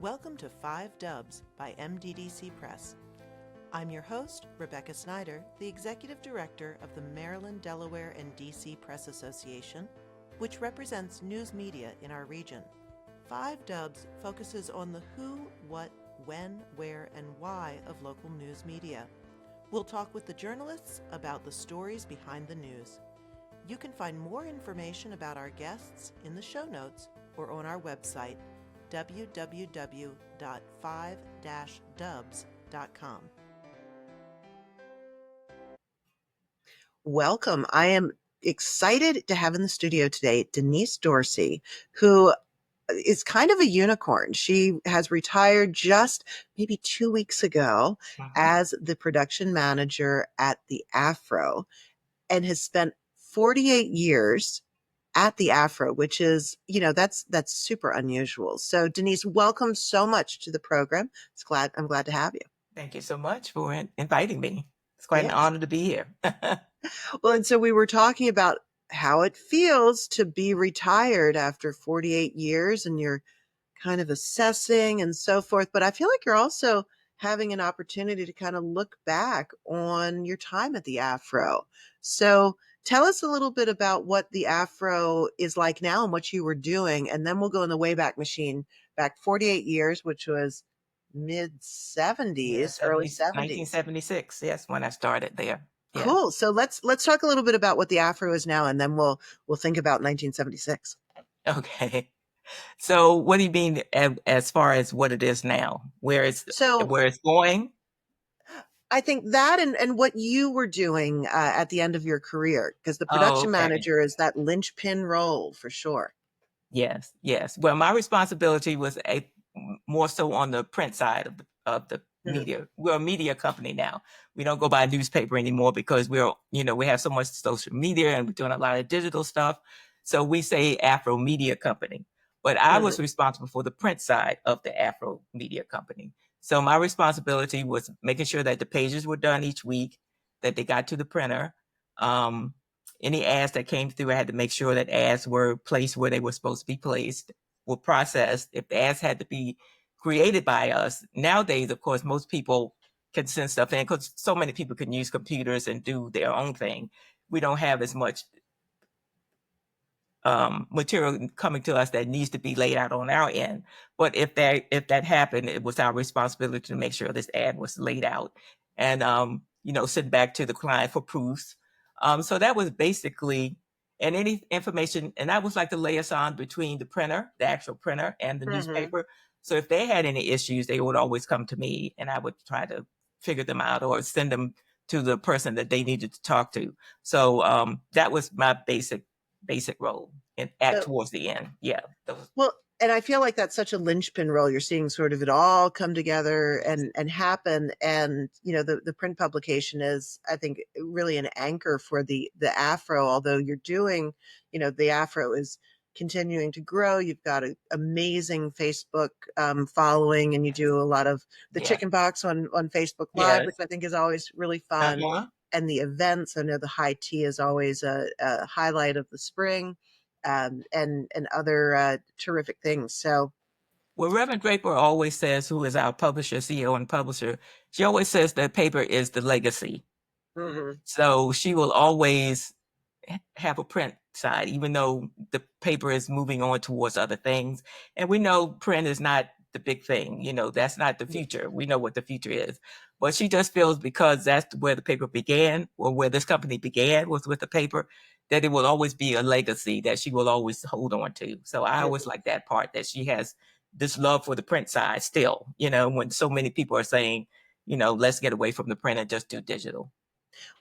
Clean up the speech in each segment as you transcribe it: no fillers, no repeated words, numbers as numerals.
Welcome to 5 Dubs by MDDC Press. I'm your host, Rebecca Snyder, the Executive Director of the Maryland, Delaware, and DC Press Association, which represents news media in our region. 5 Dubs focuses on the who, what, when, where, and why of local news media. We'll talk with the journalists about the stories behind the news. You can find more information about our guests in the show notes or on our website, www.5-dubs.com. Welcome. I am excited to have in the studio today Denise Dorsey, who is kind of a unicorn. She has retired just maybe 2 weeks ago as the production manager at the Afro and has spent 48 years at the Afro, which is, that's super unusual. So Denise, welcome so much to the program. I'm glad to have you. Thank you so much for inviting me. It's quite an honor to be here. Well, and so we were talking about how it feels to be retired after 48 years and you're kind of assessing and so forth. But I feel like you're also having an opportunity to kind of look back on your time at the Afro. So tell us a little bit about what the Afro is like now and what you were doing. And then we'll go in the Wayback Machine back 48 years, which was mid-70s, early 70s. 1976, yes, when I started there. Yeah. Cool. So let's talk a little bit about what the Afro is now, and then we'll think about 1976. Okay. So what do you mean as far as what it is now? Where it's going? I think that and what you were doing at the end of your career, because the production manager is that linchpin role for sure. Yes. Well, my responsibility was more so on the print side of the media. We're a media company now. We don't go by a newspaper anymore because we have so much social media and we're doing a lot of digital stuff. So we say Afro Media Company. But I was responsible for the print side of the Afro Media Company. So my responsibility was making sure that the pages were done each week, that they got to the printer. Any ads that came through, I had to make sure that ads were placed where they were supposed to be placed, were processed. If the ads had to be created by us, nowadays, of course, most people can send stuff in because so many people can use computers and do their own thing. We don't have as much material coming to us that needs to be laid out on our end. But if that happened, it was our responsibility to make sure this ad was laid out and, send back to the client for proofs. So that was basically, and any information, and that was like the liaison between the printer, the actual printer, and the newspaper. So if they had any issues, they would always come to me and I would try to figure them out or send them to the person that they needed to talk to. So that was my basic role towards the end. Yeah. Well, and I feel like that's such a linchpin role. You're seeing sort of it all come together and happen. And, the print publication is, I think, really an anchor for the Afro, although you're doing, the Afro is continuing to grow. You've got an amazing Facebook following, and you do a lot of the chicken box on Facebook Live, which I think is always really fun. And the events, I know the high tea is always a highlight of the spring. And other terrific things. So, well, Reverend Draper always says, who is our publisher, CEO and publisher, she always says that paper is the legacy. So she will always have a print side, even though the paper is moving on towards other things. And we know print is not the big thing. That's not the future. We know what the future is. But she just feels because that's where the paper began, or where this company began was with the paper, that it will always be a legacy that she will always hold on to. So I always like that part, that she has this love for the print side still, when so many people are saying, let's get away from the print and just do digital.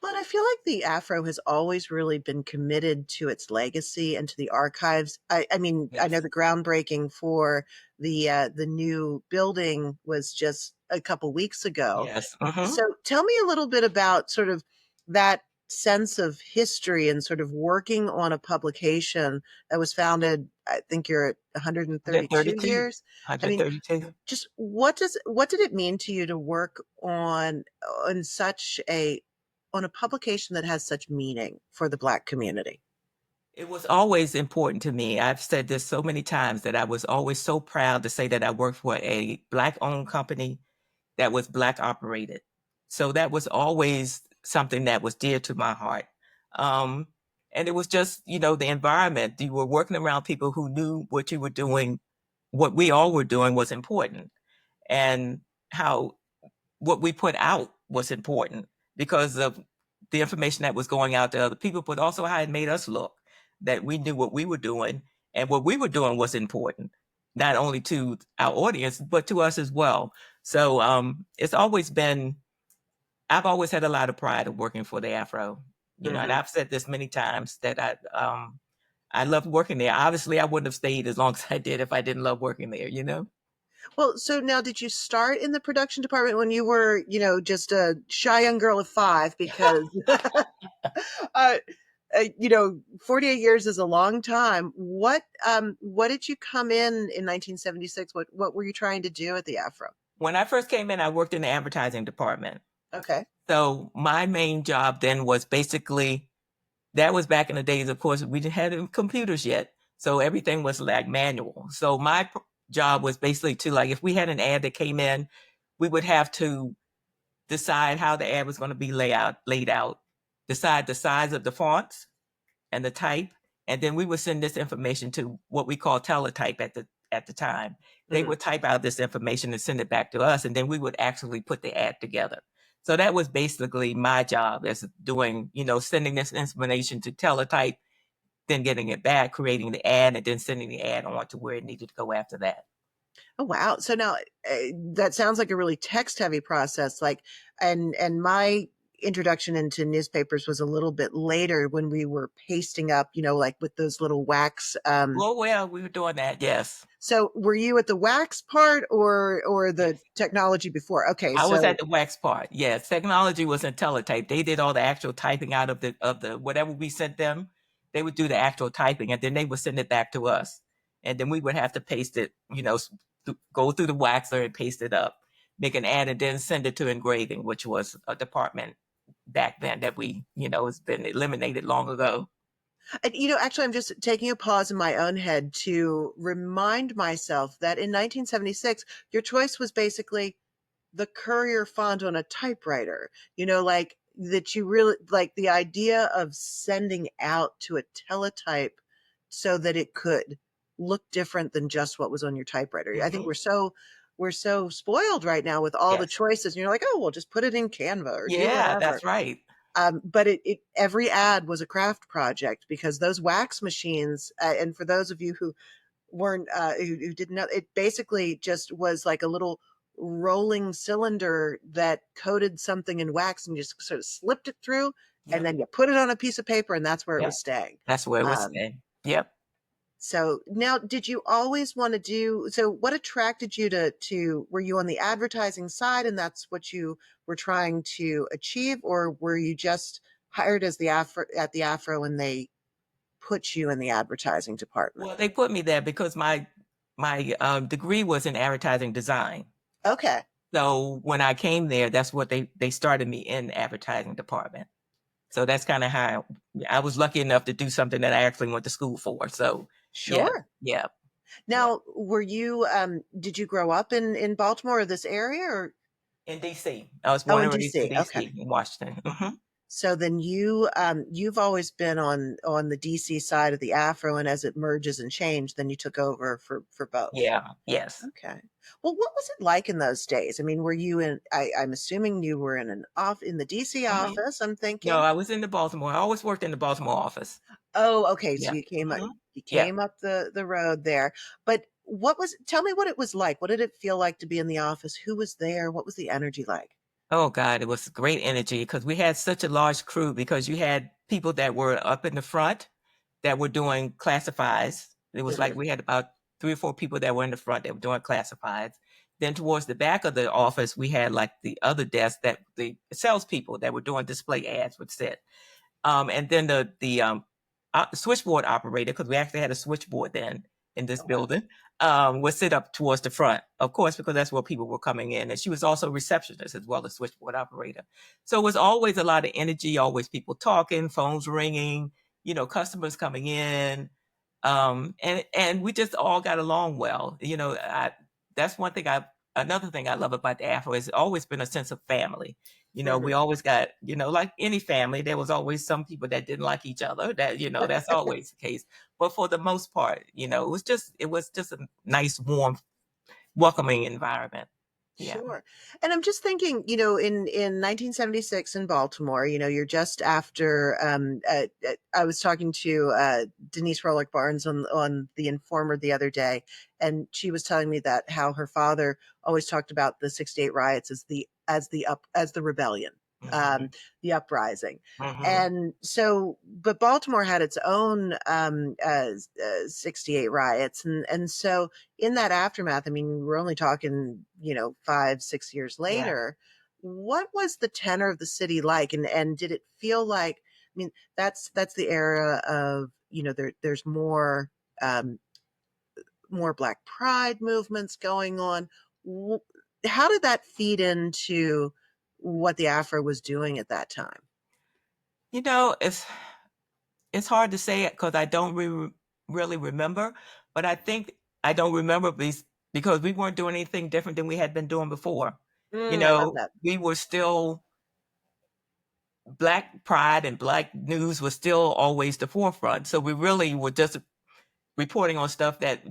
Well, and I feel like the Afro has always really been committed to its legacy and to the archives. I mean, I know the groundbreaking for the new building was just a couple weeks ago. Yes. So tell me a little bit about sort of that sense of history and sort of working on a publication that was founded, I think you're at 132 years. 132. I mean, just what did it mean to you to work on such on a publication that has such meaning for the Black community? It was always important to me. I've said this so many times that I was always so proud to say that I worked for a Black-owned company that was Black operated. So that was always something that was dear to my heart. Um, and it was just, the environment. You were working around people who knew what you were doing, what we all were doing was important, and how what we put out was important because of the information that was going out to other people, but also how it made us look, that we knew what we were doing and what we were doing was important, not only to our audience, but to us as well. So it's always been, I've always had a lot of pride of working for the Afro, and Hmm. I've said this many times that I loved working there. Obviously, I wouldn't have stayed as long as I did if I didn't love working there. Well, so now did you start in the production department when you were, just a shy young girl of 5? Because, uh, 48 years is a long time. What did you come in 1976? What were you trying to do at the Afro? When I first came in, I worked in the advertising department. Okay. So my main job then was basically, that was back in the days, of course, we didn't have computers yet. So everything was like manual. So my job was basically to, like, if we had an ad that came in, we would have to decide how the ad was going to be laid out, decide the size of the fonts and the type, and then we would send this information to what we call teletype at the time. They Hmm. would type out this information and send it back to us, and then we would actually put the ad together. So that was basically my job, as doing, sending this information to teletype, then getting it back, creating the ad, and then sending the ad on to where it needed to go after that. Oh, wow. So now that sounds like a really text heavy process. Like, and my introduction into newspapers was a little bit later when we were pasting up, like with those little wax. Oh, well, we were doing that, yes. So were you at the wax part or the Yes. technology before? Okay, I was so at the wax part. Yes, technology was in teletype. They did all the actual typing out of the whatever we sent them. They would do the actual typing, and then they would send it back to us, and then we would have to paste it. Go through the waxer and paste it up, make an ad, and then send it to engraving, which was a department back then that has been eliminated long ago. and, actually, I'm just taking a pause in my own head to remind myself that in 1976, your choice was basically the courier font on a typewriter, like that you really like the idea of sending out to a teletype so that it could look different than just what was on your typewriter. I think Hmm. we're so spoiled right now with all the Yes. choices. And you're like, oh, well, just put it in Canva or do Yeah, whatever. that's right. But every ad was a craft project because those wax machines, and for those of you who weren't who didn't know, it basically just was like a little rolling cylinder that coated something in wax and you just sort of slipped it through and Yep. then you put it on a piece of paper and that's where it Yep. was staying. That's where it was um, staying. Yep. so now did you always want to do, so what attracted you to were you on the advertising side and that's what you were trying to achieve, or were you just hired as the Afro at the Afro and they put you in the advertising department? Well, they put me there because my degree was in advertising design. Okay. So when I came there, that's what they started me in advertising department. So that's kind of how I was lucky enough to do something that I actually went to school for. So yeah, Sure. yeah, yeah. Now, did you grow up in Baltimore or this area, or In DC, I was oh, born in and raised in DC? Okay. DC, in Washington. So then you've always been on the DC side of the Afro, and as it merges and changed, then you took over for both. Yeah, yes. Okay. Well, what was it like in those days? I mean, were you I'm assuming you were in the DC Hmm. office, I'm No, thinking. I was in the Baltimore. I always worked in the Baltimore office. Oh, okay. So Yeah. Hmm. you Yeah. came up the road there. But tell me what it was like. What did it feel like to be in the office? Who was there? What was the energy like? Oh God, it was great energy because we had such a large crew because you had people that were up in the front that were doing classifieds. It was like Hmm. we had about 3 or 4 people that were in the front that were doing classifieds. Then towards the back of the office, we had like the other desk that the salespeople that were doing display ads would sit. And then the switchboard operator, because we actually had a switchboard then in this Oh, wow. building, would sit up towards the front, of course, because that's where people were coming in. And she was also receptionist as well as switchboard operator. So it was always a lot of energy, always people talking, phones ringing, customers coming in, and we just all got along well. That's one thing another thing I love about the Afro is always been a sense of family. We Mhm. always got, like any family, there was always some people that didn't like each other. That's always the case. But for the most part, it was just a nice, warm, welcoming environment. Yeah. Sure. And I'm just thinking, in 1976 in Baltimore, you're just after, I was talking to Denise Rolick Barnes on The Informer the other day, and she was telling me that how her father always talked about the 68 riots as the rebellion, um, Hmm. the uprising. Hmm. And so, but Baltimore had its own 68 riots. And so, in that aftermath, I mean, we're only talking, 5, 6 years Yeah. later. What was the tenor of the city like? And did it feel like, I mean, that's the era of, there's um, more Black Pride movements going on. Wh- How did that feed into what the Afro was doing at that time? It's hard to say it because I don't really remember, but I think I don't remember because we weren't doing anything different than we had been doing before. I love that. We were still Black pride and Black news was still always the forefront. So we really were just reporting on stuff that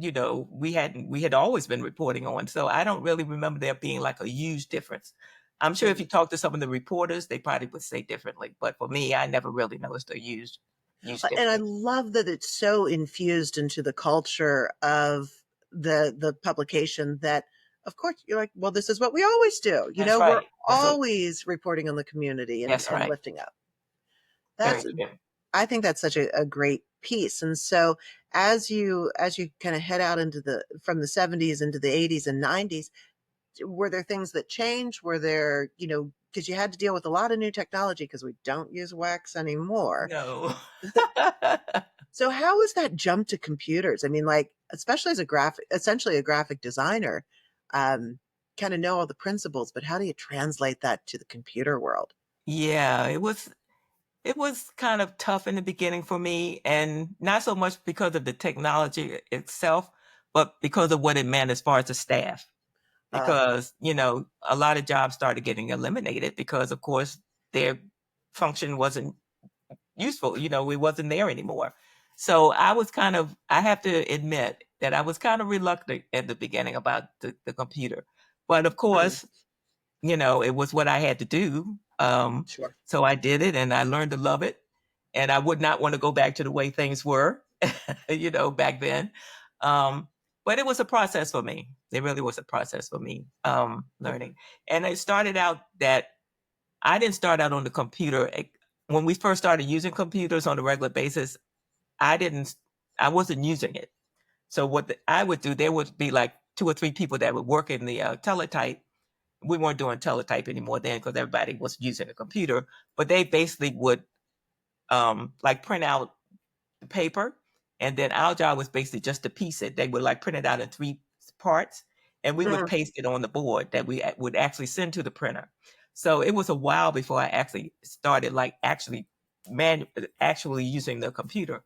we had always been reporting on. So I don't really remember there being like a huge difference. I'm sure if you talk to some of the reporters, they probably would say differently. But for me, I never really noticed a huge And I difference. love that it's so infused into the culture of the publication that, of course, you're like, well, this is what we always do. That's We're right. always reporting on the community That's and right. lifting up. Very That's true. I think that's such a great piece. And so as you kind of head out into the from the 70s into the 80s and 90s, were there things that changed? Were there, because you had to deal with a lot of new technology because we don't use wax anymore. No. So how was that jump to computers? I mean, like, especially as essentially a graphic designer, um, kind of know all the principles, but how do you translate that to the computer world? Yeah, it was kind of tough in the beginning for me, and not so much because of the technology itself, but because of what it meant as far as the staff. Uh, Because, a lot of jobs started getting eliminated because, of course, their function wasn't useful. We wasn't there anymore. So I have to admit that I was kind of reluctant at the beginning about the computer. But of mhm, course, it was what I had to do. sure. So I did it and I learned to love it. And I would not want to go back to the way things were, back then. Um, but it was a process for me. It really was a process for me, Mhm, learning. And it started out that I didn't start out on the computer. When we first started using computers on a regular basis, I didn't, I wasn't using it. So I would do, there would be like two or three people that would work in the teletype. We weren't doing teletype anymore then because everybody was using a computer, but they basically would like print out the paper, and then our job was basically just to piece it. They would like print it out in three parts, and we would mhm, paste it on the board that we would actually send to the printer. So it was a while before I actually started like actually using the computer.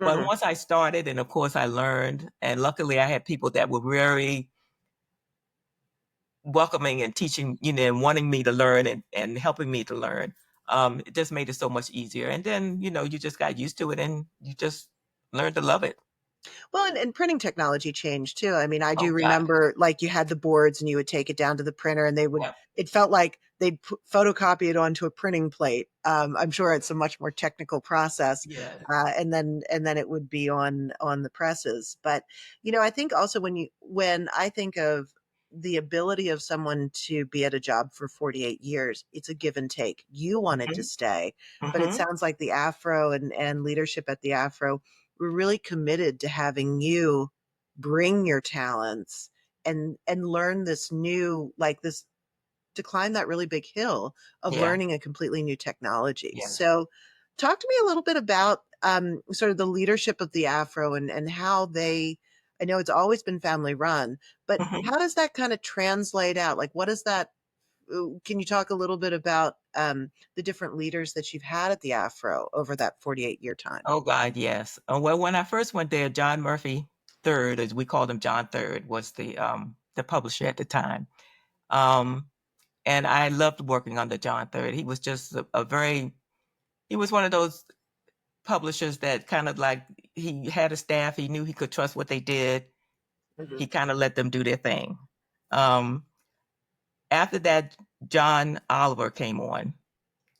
But mhm. once I started, and of course I learned, and luckily I had people that were very welcoming and teaching, and wanting me to learn and helping me to learn. It just made it so much easier. And then, you just got used to it and you just learned to love it. Well, and printing technology changed too. I mean, I Oh do God. remember like you had the boards and you would take it down to the printer and Yeah. it felt like they'd photocopy it onto a printing plate. I'm sure it's a much more technical process. Yeah. And then it would be on the presses. But, I think also when I think of the ability of someone to be at a job for 48 years, it's a give and take. You wanted to Hmm. stay, but it Hmm. sounds like the Afro and leadership at the Afro we're really committed to having you bring your talents and learn this new like this to climb that really big hill of Yeah. learning a completely new technology. Yes. So talk to me a little bit about sort of the leadership of the Afro and how they I know it's always been family run, but Hmm. how does that kind of translate out? Like what does that can you talk a little bit about the different leaders that you've had at the Afro over that 48-year time? Oh God, yes. Well, when I first went there, John Murphy Third, as we called him, John Third, was the publisher at the time. Um, and I loved working under John Third. He was just he was one of those publishers that kind of like, he had a staff, he knew he could trust what they did. Hmm. He kind of let them do their thing. Um, After that, John Oliver came on.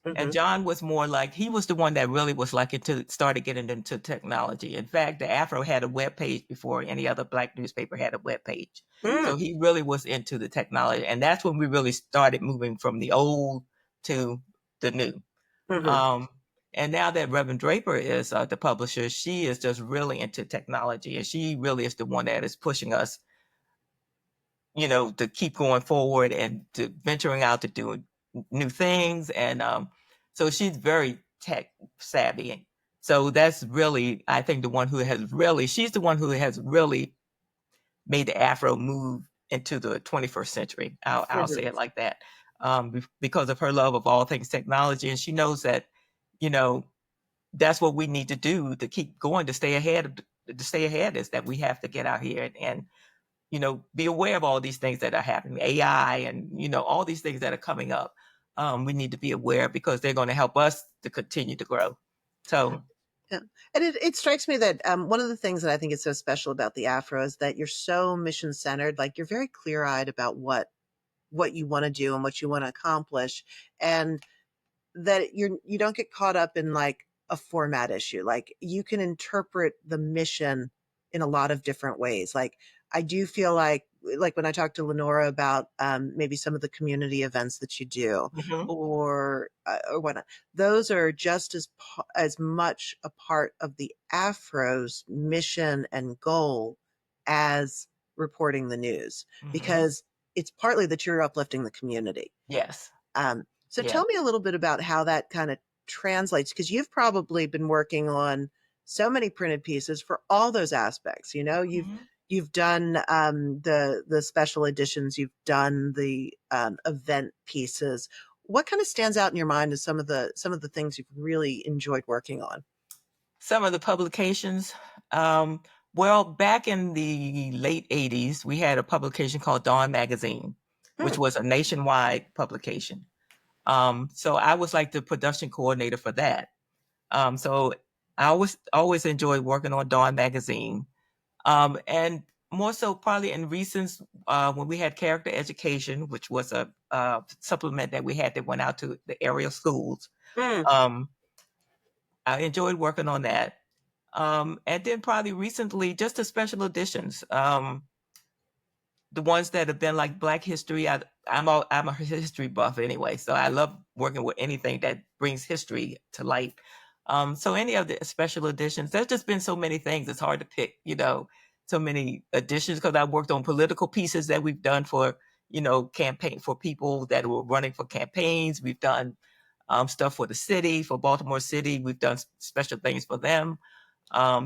And Hmm. John was more like, he was the one that really was like started getting into technology. In fact, the Afro had a web page before any other Black newspaper had a web page. So Mm. he really was into the technology. And that's when we really started moving from the old to the new. Hmm. Um, and now that Reverend Draper is the publisher, she is just really into technology. And she really is the one that is pushing us, to keep going forward and to venturing out to do new things. And so she's very tech savvy. So that's really, I think, she's the one who has really made the Afro move into the 21st century. I'll say Hmm. it like that, because of her love of all things technology. And she knows that, you know, that's what we need to do to keep going, to stay ahead is that we have to get out here and be aware of all these things that are happening, AI and, all these things that are coming up. We need to be aware because they're going to help us to continue to grow. So, Yeah. And it strikes me that one of the things that I think is so special about the Afro is that you're so mission centered. Like you're very clear eyed about what you want to do and what you want to accomplish, and that you don't get caught up in like a format issue. Like you can interpret the mission in a lot of different ways. Like I do feel like when I talked to Lenora about maybe some of the community events that you do mhm, or whatnot, those are just as much a part of the Afro's mission and goal as reporting the news, mhm. because it's partly that you're uplifting the community. Yes. So Yeah. tell me a little bit about how that kind of translates, because you've probably been working on so many printed pieces for all those aspects. Mhm. You've done the special editions, you've done the event pieces. What kind of stands out in your mind as some of the things you've really enjoyed working on? Some of the publications, um, well, back in the late 80s, we had a publication called Dawn Magazine, which Hmm. was a nationwide publication. So I was like the production coordinator for that. So I always enjoyed working on Dawn Magazine. And more so probably in recent, when we had Character Education, which was a supplement that we had that went out to the area schools. Hmm. Um, I enjoyed working on that. And then probably recently, just the special editions. The ones that have been like Black history. I'm a history buff anyway, so I love working with anything that brings history to light. So any of the special editions, there's just been so many things. It's hard to pick, so many editions because I worked on political pieces that we've done for, campaign for people that were running for campaigns. We've done stuff for the city, for Baltimore City. We've done special things for them.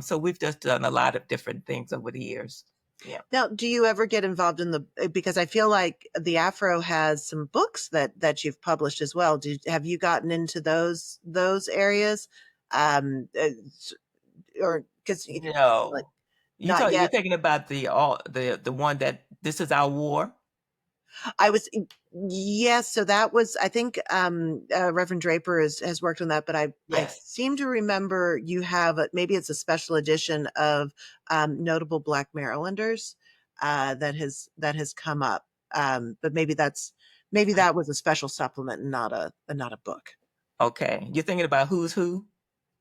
So we've just done a lot of different things over the years. Yeah. Now, do you ever get involved in because I feel like the Afro has some books that you've published as well. Have you gotten into those areas? S- or because like No. not You're yet. thinking about the one that This Is Our War? I was Yes, so that was, I think Reverend Draper has worked on that, but I Yes. seem to remember you have maybe it's a special edition of notable Black Marylanders that has come up. But maybe I that was a special supplement and not a book. Okay. You're thinking about Who's Who?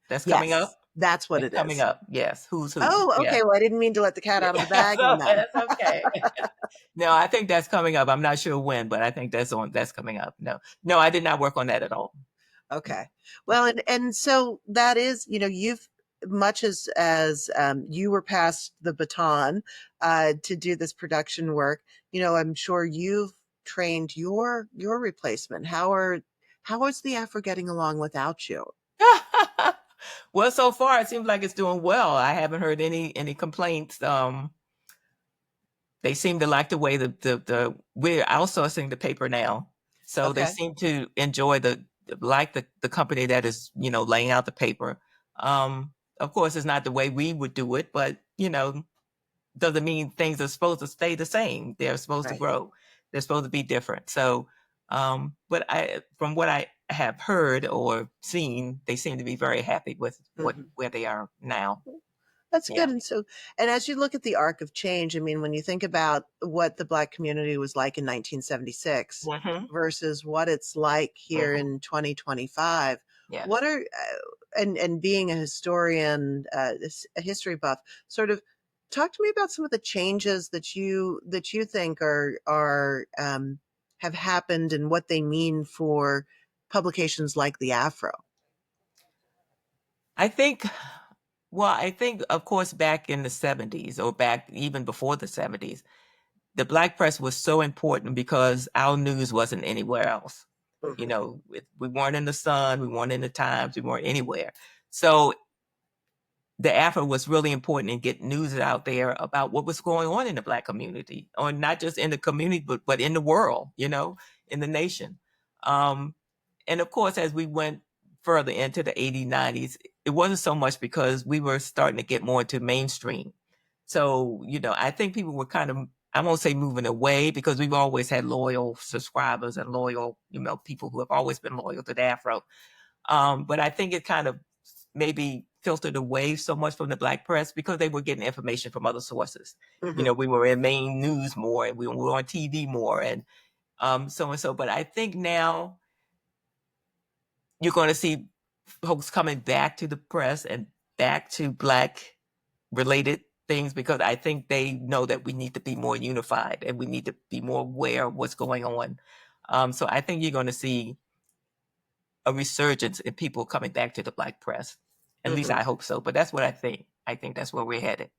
That's coming Yes, up? that's what That's it coming is. up. Yes. Who's Who? Oh, Yeah. okay. Well, I didn't mean to let the cat Yeah. out of the bag on that. That's okay. No, I think that's coming up. I'm not sure when, but I think that's coming up. No. No, I did not work on that at all. Okay. Well, and so that is, you've much as you were passed the baton to do this production work. I'm sure you've trained your replacement. How is the Afro getting along without you? Well, so far it seems like it's doing well. I haven't heard any complaints. They seem to like the way we're outsourcing the paper now. So they Okay. seem to enjoy the company that is, laying out the paper. Of course, it's not the way we would do it, but doesn't mean things are supposed to stay the same. They're supposed to Right. grow. They're supposed to be different. So, but from what I have heard or seen, they seem to be very happy with Mhm. where they are now. That's Yeah. good. And so, and as you look at the arc of change, I mean, when you think about what the Black community was like in 1976 Hmm. versus what it's like here Hmm. in 2025, what Yes. are, and being a historian, a history buff, sort of talk to me about some of the changes that you think have happened and what they mean for publications like the Afro. I think. Well, I think, of course, back in the 70s or back even before the 70s, the black press was so important because our news wasn't anywhere else. Mhm. We weren't in the Sun, we weren't in the Times, we weren't anywhere. So the Afro was really important in getting news out there about what was going on in the black community, or not just in the community, but in the world, in the nation. Um, and of course, as we went further into the 80s, 90s, it wasn't so much because we were starting to get more into mainstream. So, I think people were kind of, I won't say moving away, because we've always had loyal subscribers and loyal, people who have always been loyal to the Afro. But I think it kind of maybe filtered away so much from the black press because they were getting information from other sources. Mhm. We were in main news more, and we were on TV more, and so and so. But I think now you're going to see folks coming back to the press and back to black related things, because I think they know that we need to be more unified and we need to be more aware of what's going on. So I think you're going to see a resurgence in people coming back to the black press. At least Mhm. I hope so. But that's what I think. I think that's where we're headed.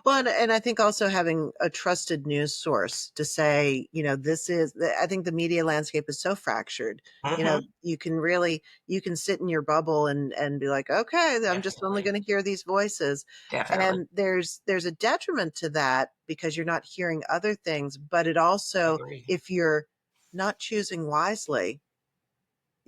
Well, and I think also having a trusted news source to say, I think the media landscape is so fractured. Hmm. You can sit in your bubble and be like, okay, I'm just only Definitely. going to hear these voices. Definitely. And there's a detriment to that because you're not hearing other things, but it I also, agree. if you're not choosing wisely,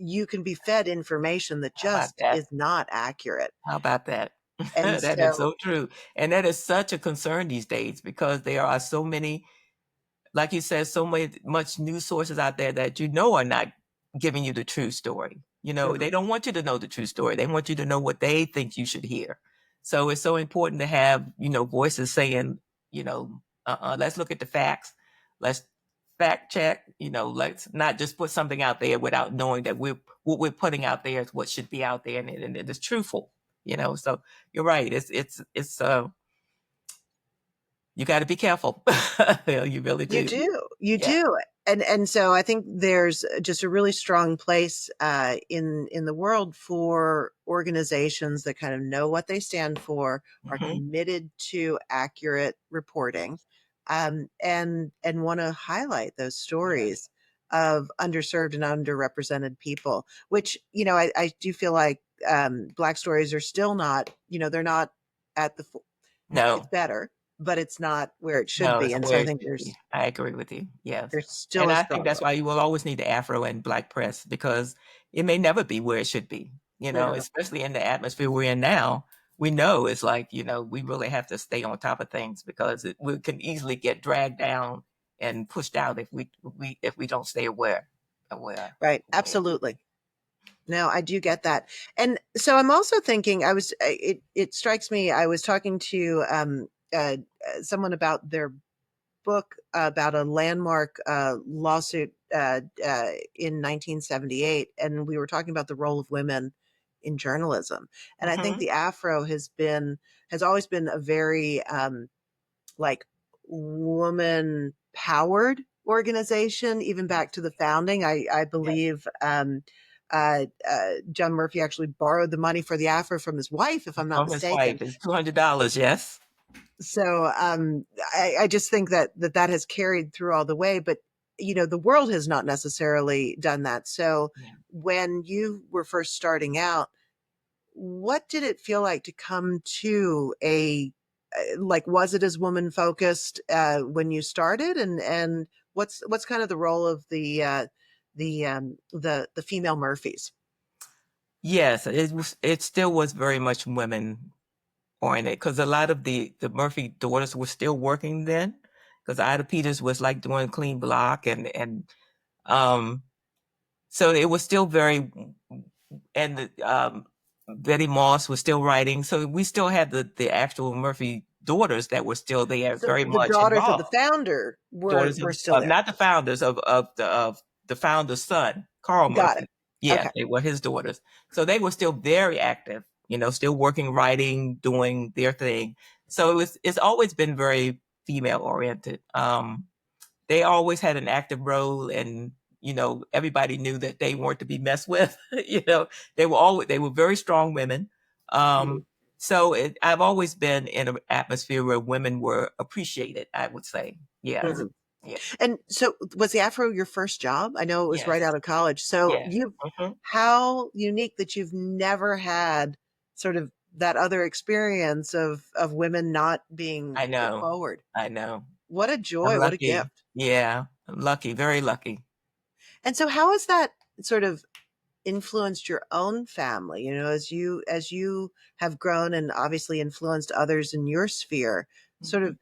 you can be fed information that How about just that? is not accurate. How about that? And That is so, so true. And that is such a concern these days, because there are so many, like you said, so much news sources out there that are not giving you the true story. They mhm, don't want you to know the true story. They want you to know what they think you should hear. So it's so important to have, voices saying, let's look at the facts. Let's fact check. Let's not just put something out there without knowing that what we're putting out there is what should be out there, and it is truthful. So you're right. It's you got to be careful. You really you do. do, you Yeah. do, and so I think there's just a really strong place in the world for organizations that kind of know what they stand for, are Hmm. committed to accurate reporting, and want to highlight those Yes. stories of underserved and underrepresented people. Which I do feel like Black stories are still not, they're not at it's No. better, but it's not where it should No, be. it's And so where I it think should be. I agree with you. Yes. there's still And a I think that's struggle. why you will always need the Afro and black press, because it may never be where it should be, Yeah. especially in the atmosphere we're in now. We know it's like, we really have to stay on top of things, because we can easily get dragged down and pushed out if we don't stay Right. aware. Absolutely. No, I do get that. And so I'm also thinking, it strikes me, I was talking to someone about their book about a landmark lawsuit in 1978, and we were talking about the role of women in journalism. And I think Hmm. the Afro has always been a very like woman powered organization, even back to the founding. I Yes. believe John Murphy actually borrowed the money for the Afro from his wife, if I'm not From his mistaken. wife is $200. Yes. So I just think that has carried through all the way, but the world has not necessarily done that. So Yeah. when you were first starting out, what did it feel like to come to a like, was it as woman focused when you started, and what's kind of the role of the female Murphys. Yes, it still was very much women oriented because a lot of the Murphy daughters were still working then because Ida Peters was like doing clean block um so it was still very and Betty Moss was still writing. So we still had the actual Murphy daughters that were still there So very the much daughters of the involved. founder Daughters were still of there. not the founders of the founder's son, Carl Got it. Murphy. Yeah, Okay. they were his daughters. So they were still very active, still working, writing, doing their thing. So it's always been very female oriented. They always had an active role and everybody knew that they weren't to be messed with. They were very strong women. Mhm. Um, so I've always been in an atmosphere where women were appreciated, I would say. Yes. Mhm. Yeah. And so was the Afro your first job? I know it was right Yes. out of college. So Yes. you Mhm. how unique that you've never had sort of that other experience of women not being I put know. forward. I know. What a I'm joy, what a lucky. gift. Yeah. I'm lucky, very lucky. And so how has that sort of influenced your own family, as you have grown and obviously influenced others in your sphere, sort Mhm. of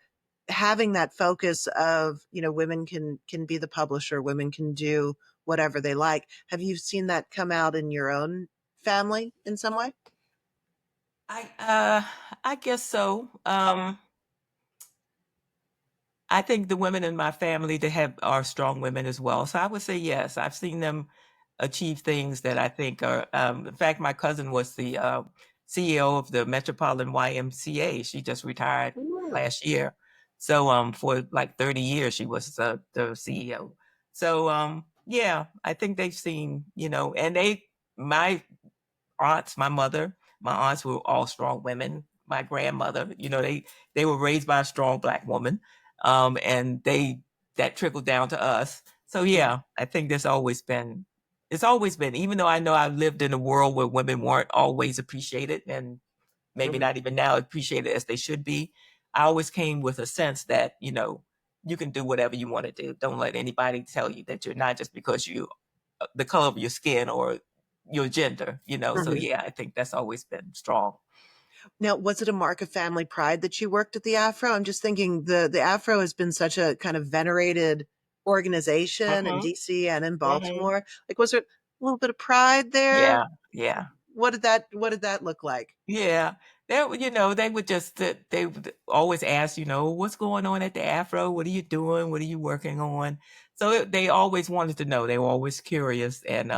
having that focus of, women can be the publisher, women can do whatever they like. Have you seen that come out in your own family in some way? I uh I guess so. I think the women in my family they have are strong women as well. So I would say yes. I've seen them achieve things that I think are. In fact, my cousin was the CEO of the Metropolitan YMCA. She just retired Mm. last year. So for like 30 years, she was the CEO. So yeah, I think they've seen and my my aunts were all strong women. My grandmother, they were raised by a strong black woman, and that trickled down to us. So Mhm. yeah, I think it's always been. Even though I know I've lived in a world where women weren't always appreciated, and maybe Mhm. not even now appreciated as they should be, I always came with a sense that you can do whatever you want to do. Don't let anybody tell you that you're not just because you the color of your skin or your gender. So Mhm. yeah, I think that's always been strong. Now, was it a mark of family pride that you worked at the Afro? I'm just thinking the Afro has been such a kind of venerated organization in Mhm. DC and in Mhm. Baltimore. Like, was there a little bit of pride there? Yeah. Yeah. What did that look like? Yeah. They would just they would always ask, what's going on at the Afro? What are you doing? What are you working on? So they always wanted to know. They were always curious, and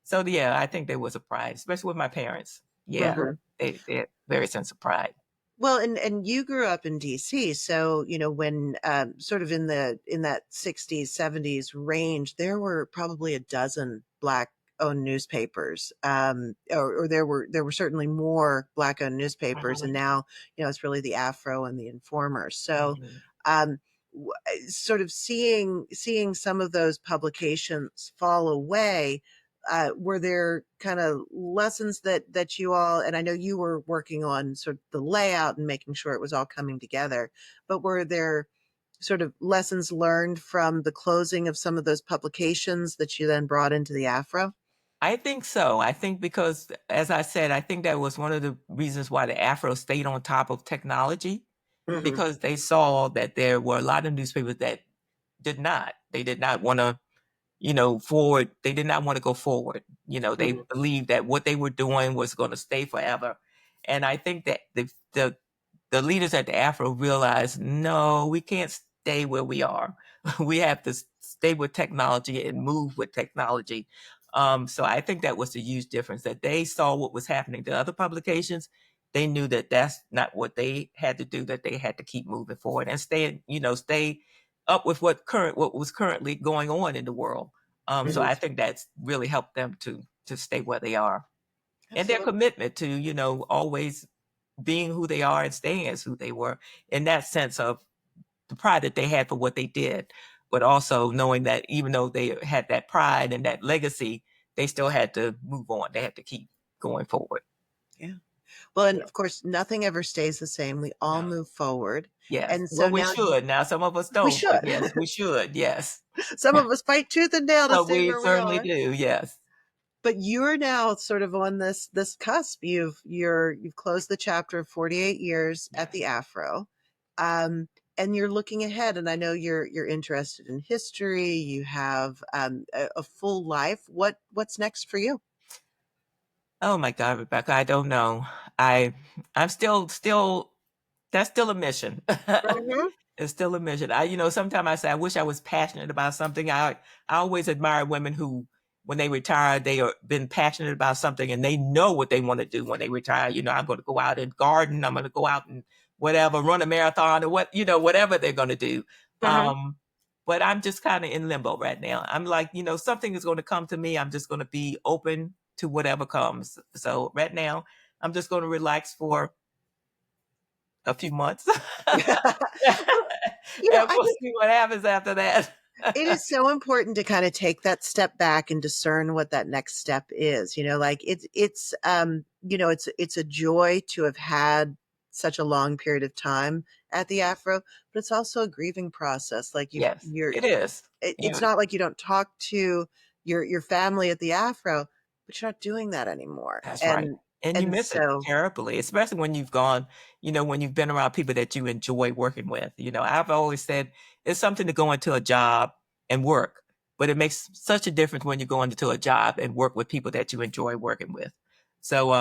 so yeah, I think there was a pride, especially with my parents. Yeah, Mhm. they had very sense of pride. Well, and you grew up in DC, so when sort of in that 60s, 70s range, there were probably a dozen black owned newspapers, or there were certainly more black owned newspapers, and Mhm. now it's really the Afro and the Informer. So, Mhm. um, sort of seeing some of those publications fall away, were there kind of lessons that you all, and I know you were working on sort of the layout and making sure it was all coming together, but were there sort of lessons learned from the closing of some of those publications that you then brought into the Afro? I think so. I think because, as I said, I think that was one of the reasons why the Afro stayed on top of technology Hmm. because they saw that there were a lot of newspapers that did not. They did not want to, forward. They did not want to go forward. They Hmm. believed that what they were doing was going to stay forever. And I think that the leaders at the Afro realized, no, we can't stay where we are. We have to stay with technology and move with technology. So I think that was a huge difference that they saw what was happening to other publications. They knew that that's not what they had to do, that they had to keep moving forward and stay up with what was currently going on in the world. So Hmm. I think that's really helped them to stay where they are. And their Absolutely. commitment to, always being who they are and staying as who they were in that sense of the pride that they had for what they did, but also knowing that even though they had that pride and that legacy, they still had to move on. They had to keep going forward. Yeah. Well, and Yeah. of course, nothing ever stays the same. We all No. move forward. Yes. And so Well, we now should. Now, some of us we don't, but should. yes, we should. Yes. Some of us fight tooth and nail to So stay we where we certainly are. do. Yes. But you're now sort of on this cusp. You've closed the chapter of 48 years at Yes. the Afro. And you're looking ahead, and I know you're interested in history. You have a full life. What's next for you? Oh my God, Rebecca, I don't know. I'm still that's still a mission. Mhm. It's still a mission. Sometimes I say I wish I was passionate about something. I always admire women who, when they retire, they are been passionate about something and they know what they want to do when they retire. I'm going to go out and garden. I'm going to go out and whatever, run a marathon or whatever they're going to do. Mhm. But I'm just kind of in limbo right now. I'm like, something is going to come to me. I'm just going to be open to whatever comes. So right now, I'm just going to relax for a few months. Well, And I we'll think see what happens after that. it is so important to kind of take that step back and discern what that next step is. Like it's a joy to have had such a long period of time at the Afro, but it's also a grieving process. Like Yes, it is. it's You not like you don't talk to your family at the Afro, but you're not doing that anymore. That's right. And And you and miss it so terribly, especially when you've gone, when you've been around people that you enjoy working with. I've always said it's something to go into a job and work, but it makes such a difference when you go into a job and work with people that you enjoy working with. So,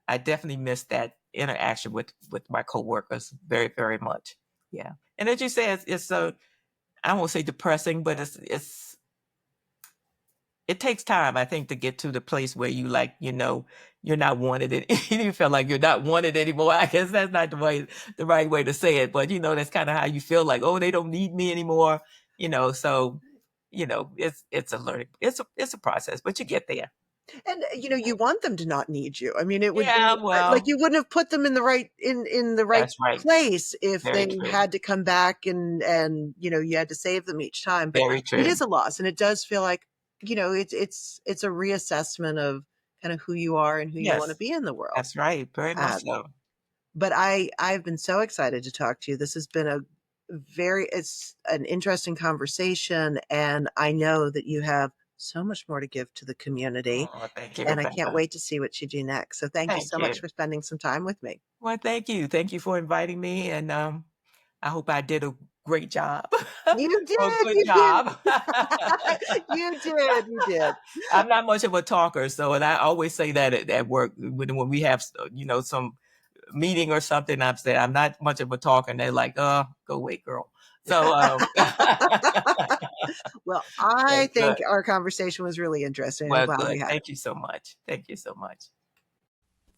I definitely missed that interaction with my coworkers very, very much. Yeah. And as you say, it's so, I won't say depressing, but it takes time, I think, to get to the place where you're not wanted. You feel like you're not wanted anymore. I guess that's not the right way to say it, but that's kind of how you feel like, oh, they don't need me anymore. So, it's a learning, it's a process, but you get there. And you want them to not need you. I mean, it would Yeah, be like well, you wouldn't have put them in the right that's right. place if Very they true. had to come back and you had to save them each time. But Very it true. is a loss, and it does feel like it's a reassessment of kind of who you are and who you want to Yes, be in the world. that's right. Very much Um, so. but I've been so excited to talk to you. This has been it's an interesting conversation, and I know that you have so much more to give to the community, Oh, thank you, and I can't Rebecca. wait to see what you do next. So thank you Thank so much you. for spending some time with me. Well, thank you. Thank you for inviting me. And I hope I did a great job You or a did, good you did. job. You did. I'm not much of a talker, and I always say that at work when we have some meeting or something. I've said I'm not much of a talker, and they're like, go wait, girl." So Well, I think good. our conversation was really interesting. I'm Well, glad we good. had it. Thank you so much. Thank you so much.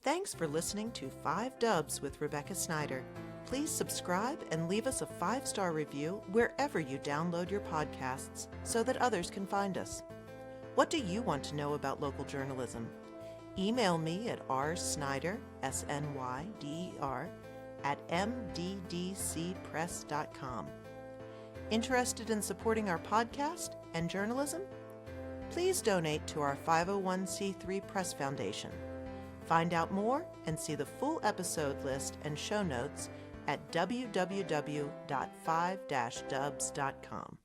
Thanks for listening to 5 Dubs with Rebecca Snyder. Please subscribe and leave us a 5-star review wherever you download your podcasts so that others can find us. What do you want to know about local journalism? Email me at rsnyder, SNYDER, at mddcpress.com. Interested in supporting our podcast and journalism? Please donate to our 501c3 Press Foundation. Find out more and see the full episode list and show notes at www.5-dubs.com.